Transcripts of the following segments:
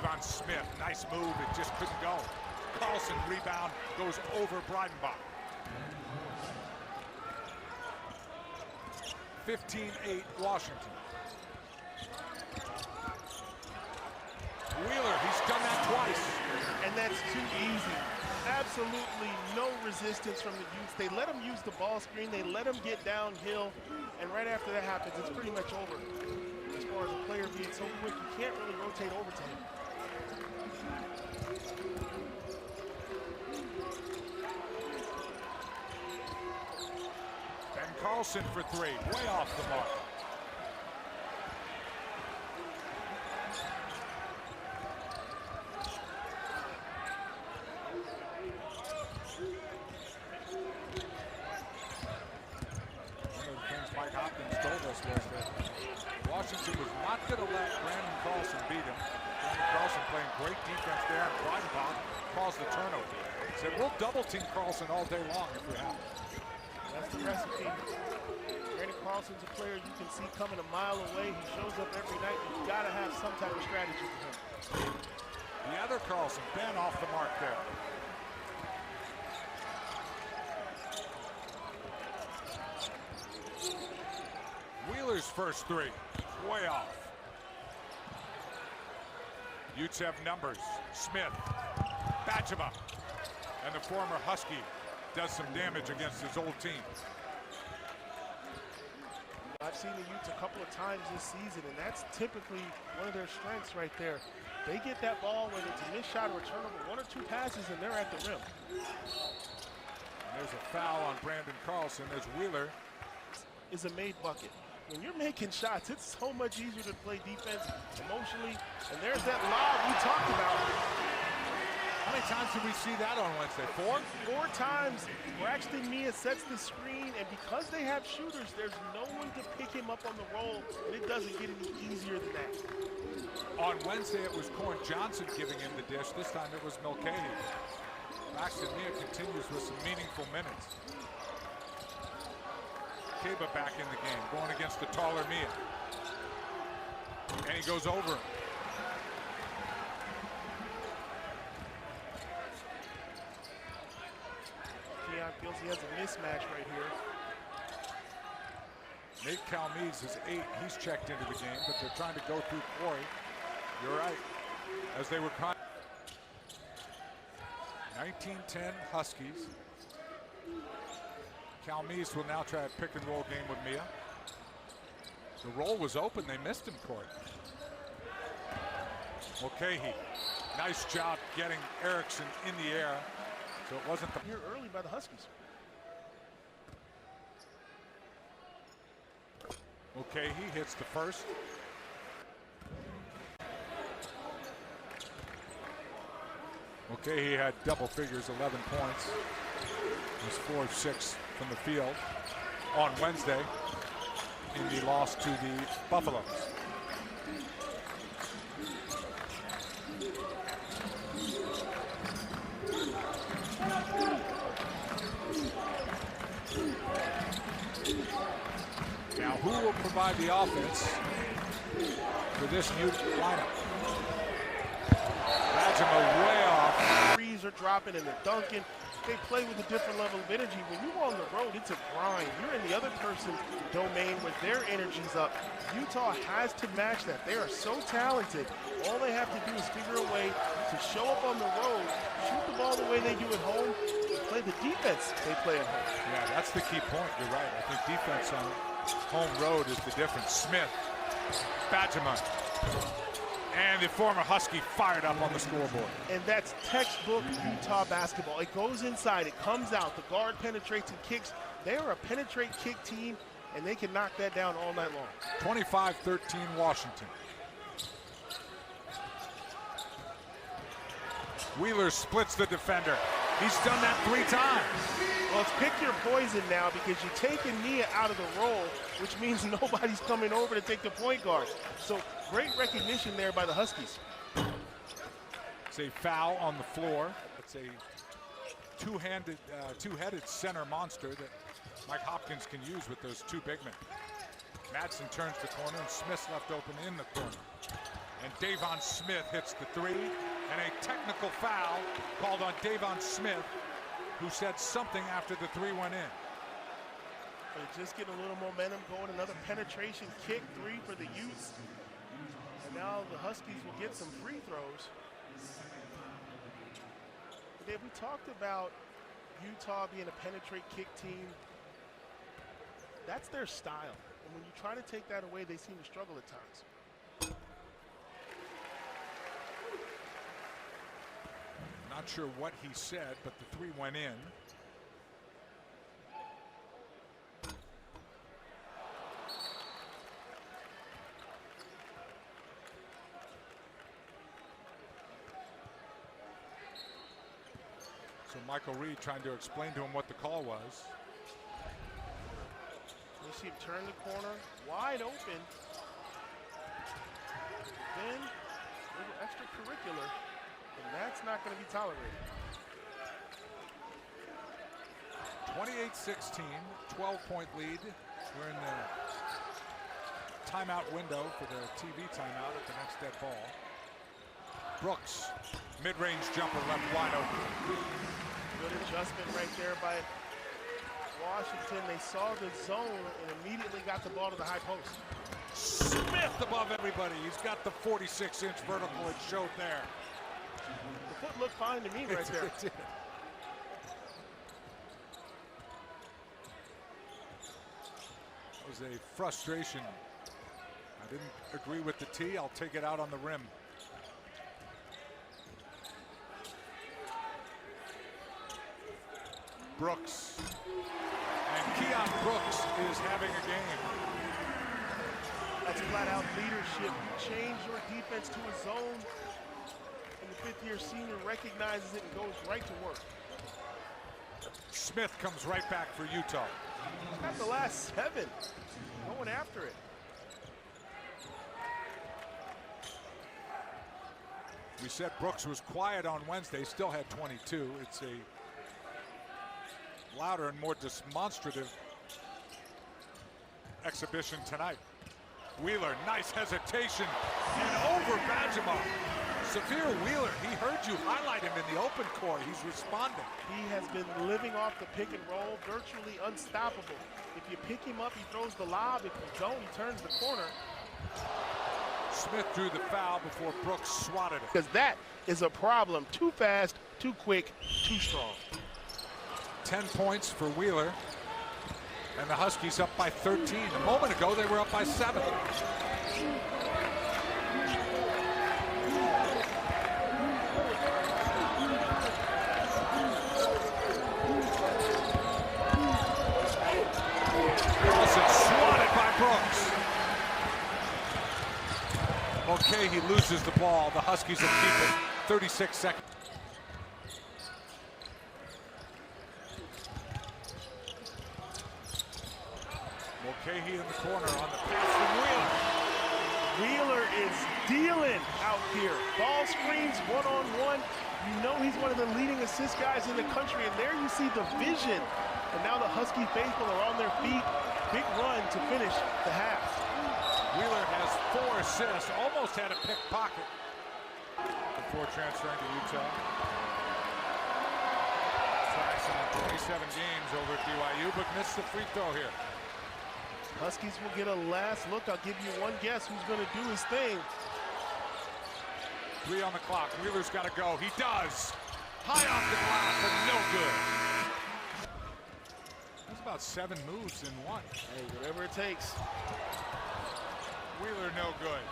Save on Smith. Nice move. It just couldn't go. Carlson rebound goes over Breidenbach. 15-8 Washington. Wheeler, he's done that twice. And that's too easy. Absolutely no resistance from the Utes. They let him use the ball screen. They let him get downhill. And right after that happens, it's pretty much over. As far as the player being so quick, you can't really rotate over to him. And Carlson for three, way off the mark. Washington was not going to let Brandon Carlson beat him. Brandon Carlson playing great defense there, and Breidenbach caused the turnover. Said, we'll double team Carlson all day long if we have. That's the recipe. Brandon Carlson's a player you can see coming a mile away. He shows up every night. You've got to have some type of strategy for him. The other Carlson, Ben off the mark there. Wheeler's first three, way off. Utes have numbers. Smith, Bachema, and the former Husky does some damage against his old team. I've seen the Utes a couple of times this season, and that's typically one of their strengths right there. They get that ball, whether it's a missed shot or a turnover, one or two passes, and they're at the rim. And there's a foul on Brandon Carlson as Wheeler is a made bucket. When you're making shots, it's so much easier to play defense emotionally. And there's that lob we talked about. How many times did we see that on Wednesday? Four? 4 times. Braxton Mia sets the screen, and because they have shooters, there's no one to pick him up on the roll, and it doesn't get any easier than that. On Wednesday, it was Corn Johnson giving him the dish. This time it was Mulcahy. Braxton Mia continues with some meaningful minutes. Kaba back in the game, going against the taller Mia. And he goes over him. Keon feels he has a mismatch right here. Nate Calmes is 8. He's checked into the game, but they're trying to go through Corey. You're right. As they were 19-10 Huskies. Calmes will now try a pick and roll game with Mia. The roll was open. They missed him, Corey. Mulcahy, nice job getting Erickson in the air. So it wasn't the... Here early by the Huskies. Mulcahy hits the first. Mulcahy had double figures, 11 points. He was 4 of 6 from the field on Wednesday in the loss to the Buffaloes. Now, who will provide the offense for this new lineup? Bachema way off. Threes are dropping and they're dunking. They play with a different level of energy. When you're on the road, it's a grind. You're in the other person's domain where their energy's up. Utah has to match that. They are so talented. All they have to do is figure a way to show up on the road, shoot the ball the way they do at home, and play the defense they play at home. Yeah, that's the key point. You're right. I think defense on home road is the difference. Smith, Bachema, and the former Husky fired up on the scoreboard. And that's textbook Utah basketball. It goes inside, it comes out, the guard penetrates and kicks. They are a penetrate kick team, and they can knock that down all night long. 25-13 Washington. Wheeler splits the defender. He's done that 3 times. Well, it's pick your poison now because you're taking Nia out of the roll, which means nobody's coming over to take the point guard. So great recognition there by the Huskies. It's a foul on the floor. It's a two-headed center monster that Mike Hopkins can use with those 2 big men. Madsen turns the corner and Smith's left open in the corner. And Davon Smith hits the three, and a technical foul called on Davon Smith, who said something after the three went in. They just get a little momentum going. Another penetration kick, three for the Utes. And now the Huskies will get some free throws. Dave, we talked about Utah being a penetrate kick team. That's their style. And when you try to take that away, they seem to struggle at times. Not sure what he said, but the three went in. So Michael Reed trying to explain to him what the call was. You see him turn the corner, wide open. Then a little extracurricular, and that's not going to be tolerated. 28-16, 12-point lead. We're in the timeout window for the TV timeout at the next dead ball. Brooks, mid-range jumper left wide open. Good adjustment right there by Washington. They saw the zone and immediately got the ball to the high post. Smith above everybody. He's got the 46-inch vertical. It showed there. The foot looked fine to me right there. It did. That was a frustration. I didn't agree with the tee. I'll take it out on the rim. Brooks. And Keon Brooks is having a game. That's flat out leadership. You change your defense to a zone, and the fifth-year senior recognizes it and goes right to work. Smith comes right back for Utah. He's got the last 7, going after it. We said Brooks was quiet on Wednesday, still had 22. It's a louder and more demonstrative exhibition tonight. Wheeler, nice hesitation, and over Bajamon. Severe Wheeler, he heard you highlight him in the open court. He's responding. He has been living off the pick and roll, virtually unstoppable. If you pick him up, he throws the lob. If you don't, he turns the corner. Smith drew the foul before Brooks swatted it. Because that is a problem. Too fast, too quick, too strong. 10 points for Wheeler. And the Huskies up by 13. A moment ago, they were up by 7. Carlson swatted by Brooks. Okay, he loses the ball. The Huskies will keep it. 36 seconds. Mulcahy in the corner on the pass from Wheeler. Wheeler is dealing out here. Ball screens one-on-one. You know he's one of the leading assist guys in the country, and there you see the vision. And now the Husky faithful are on their feet. Big run to finish the half. Wheeler has 4 assists, almost had a pickpocket before transferring to Utah. Jackson on 27 games over at BYU, but missed the free throw here. Huskies will get a last look. I'll give you one guess who's going to do his thing. 3 on the clock. Wheeler's got to go. He does. High off the glass and no good. That's about 7 moves in one. Hey, whatever it takes. Wheeler no good.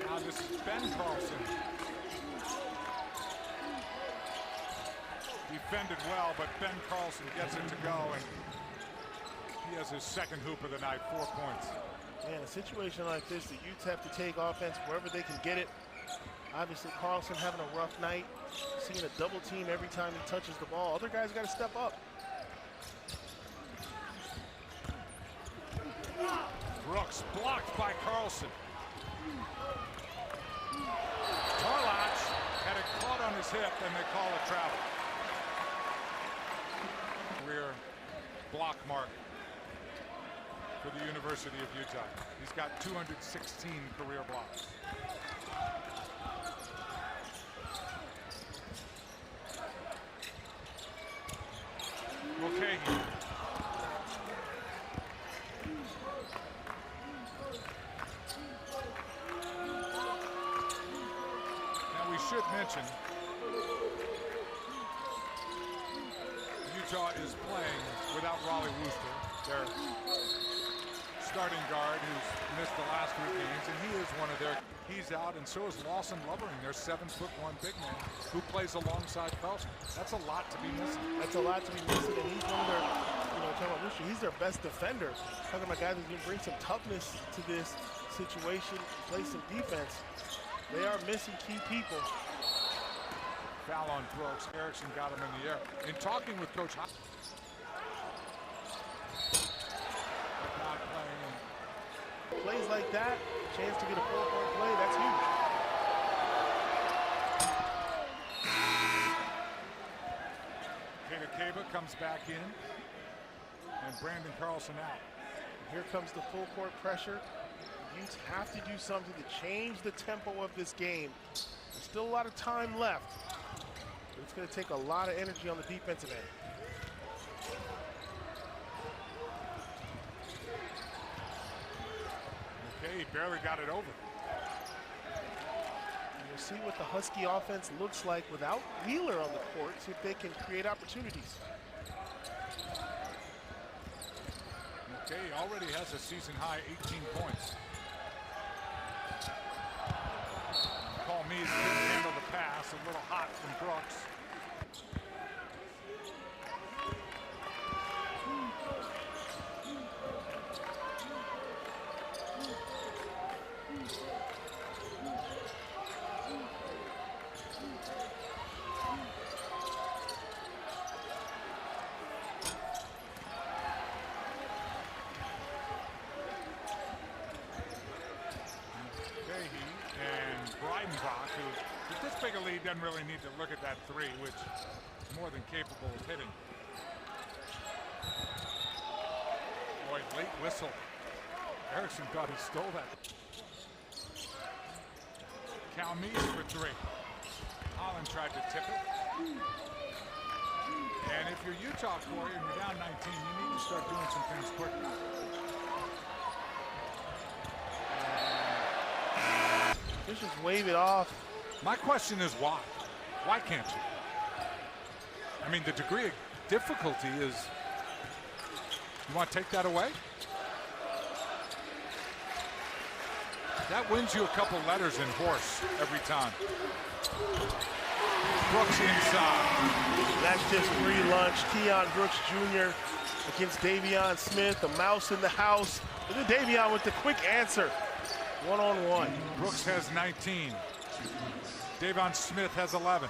Now this is Ben Carlson. Defended well, but Ben Carlson gets it to go, and he has his second hoop of the night, 4 points. Man, a situation like this, the Utes have to take offense wherever they can get it. Obviously, Carlson having a rough night, seeing a double team every time he touches the ball. Other guys got to step up. Brooks blocked by Carlson. Tarlach had it caught on his hip, and they call a travel. Rear block mark for the University of Utah. He's got 216 career blocks. Okay. Now we should mention Utah is playing without Raleigh Wooster, their starting guard who's missed the last 3 games, and he is one of their. He's out, and so is Lawson Lovering, their 7'1" big man who plays alongside Carlson. That's a lot to be missing. That's a lot to be missing, and he's one of their, talking about Wooster, he's their best defender. Talking about guys who's going to bring some toughness to this situation, play some defense. They are missing key people. Foul on Brooks. Erickson got him in the air. In talking with Coach Hop, not playing. Plays like that, chance to get a 4-point play, that's huge. Kata Kaba comes back in, and Brandon Carlson out. Here comes the full court pressure. The Utes have to do something to change the tempo of this game. There's still a lot of time left, but it's going to take a lot of energy on the defensive end. Okay, he barely got it over. And you'll see what the Husky offense looks like without Wheeler on the court, see if they can create opportunities. Okay, he already has a season-high 18 points. Paul Meade couldn't handle the pass, a little hot from Brooks. Doesn't really need to look at that three, which is more than capable of hitting. Boy, late whistle. Erickson thought he stole that. Calmees for three. Holland tried to tip it. And if you're Utah, Corey, and you're down 19, you need to start doing some things quickly. Just wave it off. My question is why? Why can't you? I mean, the degree of difficulty is, you want to take that away? That wins you a couple letters in horse every time. Brooks inside. That's just free lunch. Keon Brooks Jr. against Davion Smith, the mouse in the house. Look at Davion with the quick answer. One-on-one. Brooks has 19. Davon Smith has 11.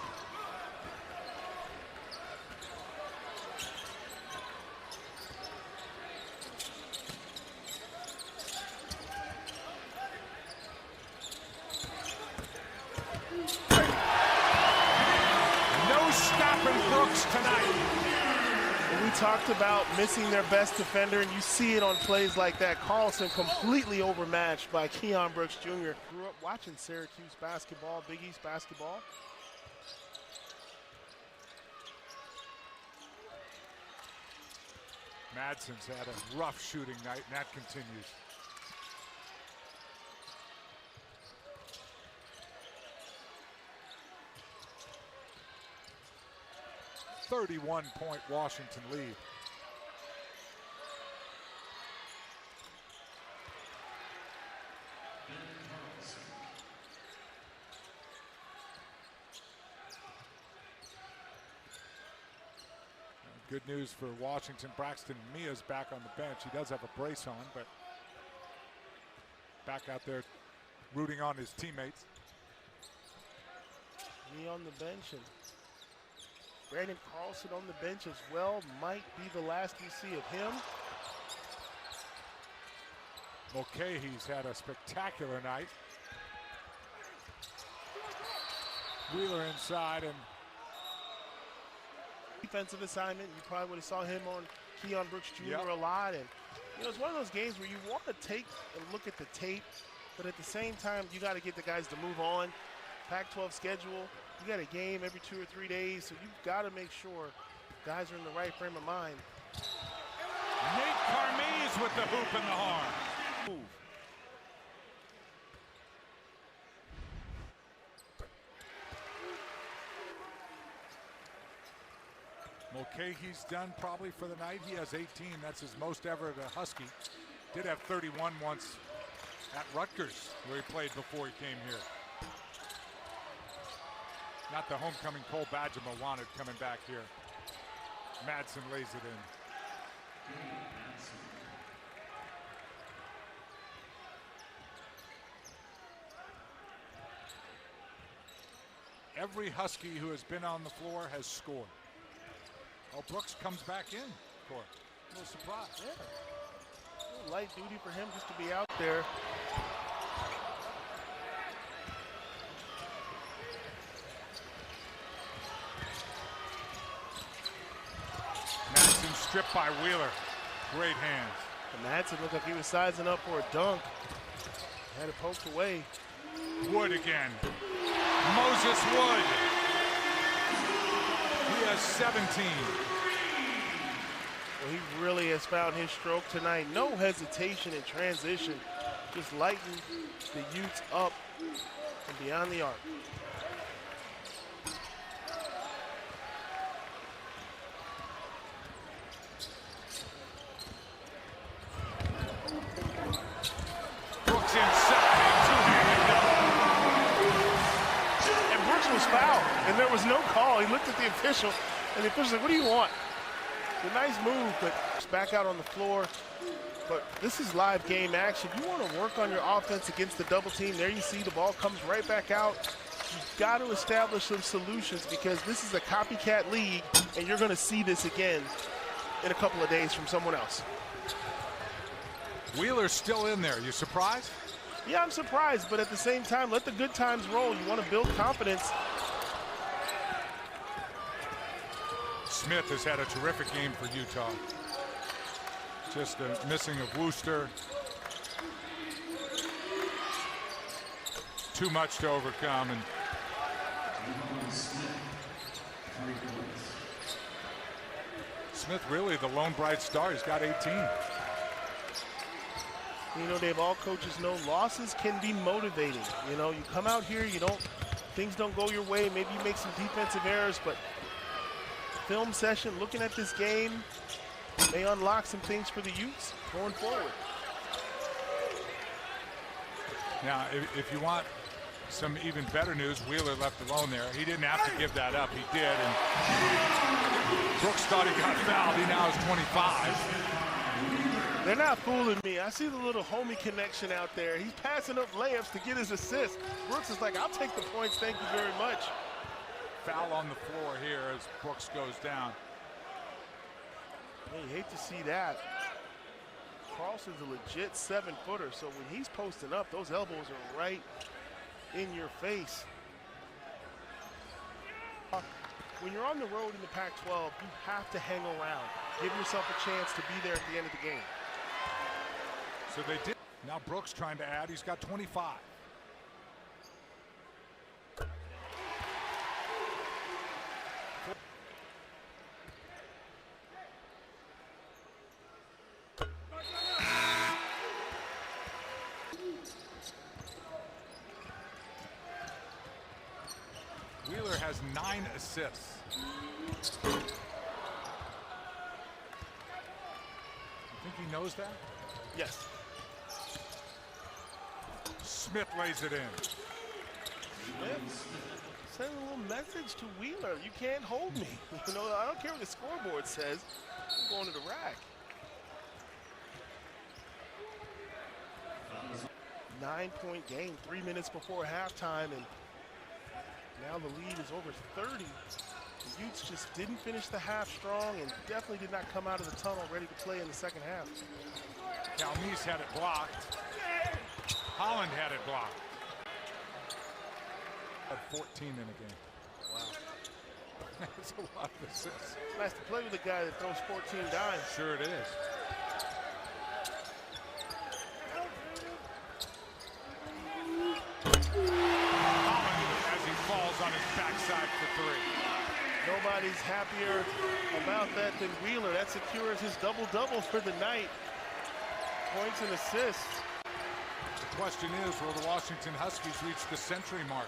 No stopping Brooks tonight. We talked about missing their best defender, and you see it on plays like that. Carlson completely overmatched by Keon Brooks Jr. Grew up watching Syracuse basketball, Big East basketball. Madsen's had a rough shooting night, and that continues. .31 Washington lead. Good news for Washington. Braxton Mia's back on the bench. He does have a brace on, but back out there rooting on his teammates. Me on the bench, and Brandon Carlson on the bench as well. Might be the last we see of him. Okay, he's had a spectacular night. Wheeler inside, and defensive assignment. You probably would have saw him on Keon Brooks Jr. Yep. a lot, and You know, it's one of those games where you want to take a look at the tape, but at the same time, you got to get the guys to move on. Pac-12 schedule, you got a game every 2 or 3 days, so you've got to make sure guys are in the right frame of mind. Nate Carmese with the hoop and the horn. Move. Mulcahy's done probably for the night. He has 18. That's his most ever at a Husky. Did have 31 once at Rutgers, where he played before he came here. Not the homecoming Cole Badgema wanted coming back here. Madsen lays it in. Every Husky who has been on the floor has scored. Oh, Brooks comes back in, of course. A little surprise. Yeah. A little light duty for him just to be out there. Madsen stripped by Wheeler. Great hands. And Madsen looked like he was sizing up for a dunk. Had it poked away. Wood again. Moses Wood. He has 17. Well, he really has found his stroke tonight. No hesitation in transition. Just lighten the Utes up and beyond the arc. Brooks inside. Two-handed dunk. And Brooks was fouled, and there was no call. He looked at the official, and the official said, "What do you want?" It's a nice move, but it's back out on the floor. But this is live game action. You want to work on your offense against the double team. There you see the ball comes right back out. You've got to establish some solutions because this is a copycat league, and you're going to see this again in a couple of days from someone else. Wheeler's still in there. You surprised? Yeah, I'm surprised, but at the same time, let the good times roll. You want to build confidence. Smith has had a terrific game for Utah. Just a missing of Wooster. Too much to overcome. And Smith really the lone bright star. He's got 18. You know, Dave, all coaches know losses can be motivating. You know, you come out here, things don't go your way. Maybe you make some defensive errors, but film session, looking at this game, may unlock some things for the Utes going forward. Now, if you want some even better news, Wheeler left alone there. He didn't have to give that up. He did. And Brooks thought he got fouled. He now has 25. They're not fooling me. I see the little homie connection out there. He's passing up layups to get his assist. Brooks is like, "I'll take the points, thank you very much." Foul on the floor here as Brooks goes down. Hey, you hate to see that. Carlson's a legit 7-footer, so when he's posting up, those elbows are right in your face. When you're on the road in the Pac-12, you have to hang around. Give yourself a chance to be there at the end of the game. So they did. Now Brooks trying to add. He's got 25. Wheeler has 9 assists. You think he knows that? Yes. Smith lays it in. Smith send a little message to Wheeler. You can't hold me. You know, I don't care what the scoreboard says. I'm going to the rack. 9-point game, 3 minutes before halftime, and now the lead is over 30. The Utes just didn't finish the half strong and definitely did not come out of the tunnel ready to play in the second half. Calmese had it blocked. Holland had it blocked. Had 14 in a game. Wow. That's a lot of assists. It's nice to play with a guy that throws 14 dimes. Sure it is. back for three. Nobody's happier about that than Wheeler. That secures his double-double for the night. Points and assists. The question is, will the Washington Huskies reach the century mark?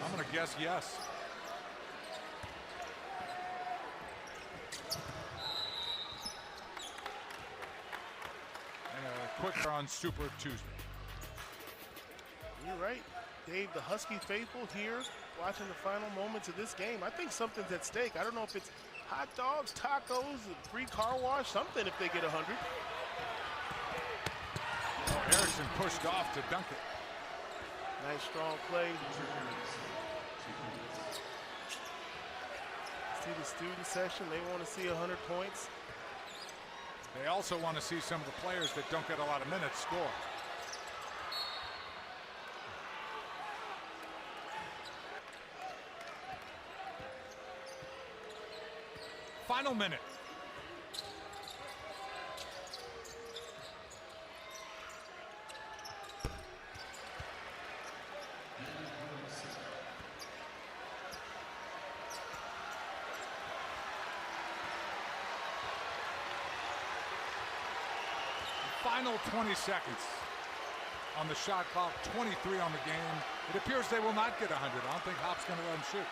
I'm going to guess yes. And a quick on Super Tuesday. You're right, Dave. The Husky faithful here watching the final moments of this game. I think something's at stake. I don't know if it's hot dogs, tacos, a free car wash, something if they get 100. Oh, Erickson pushed off to dunk it. Nice strong play. See the student session, they want to see 100 points. They also want to see some of the players that don't get a lot of minutes score. Final minute. Final 20 seconds on the shot clock, 23 on the game. It appears they will not get 100. I don't think Hop's going to let him shoot.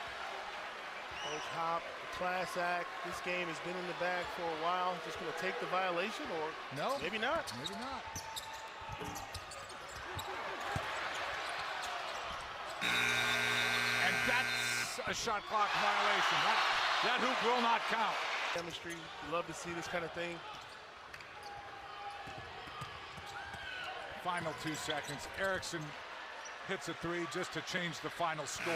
Coach Hop, class act. This game has been in the bag for a while. Just going to take the violation, or no, maybe not. Maybe not. And that's a shot clock violation. That hoop will not count. Chemistry. You love to see this kind of thing. Final 2 seconds. Erickson hits a three just to change the final score.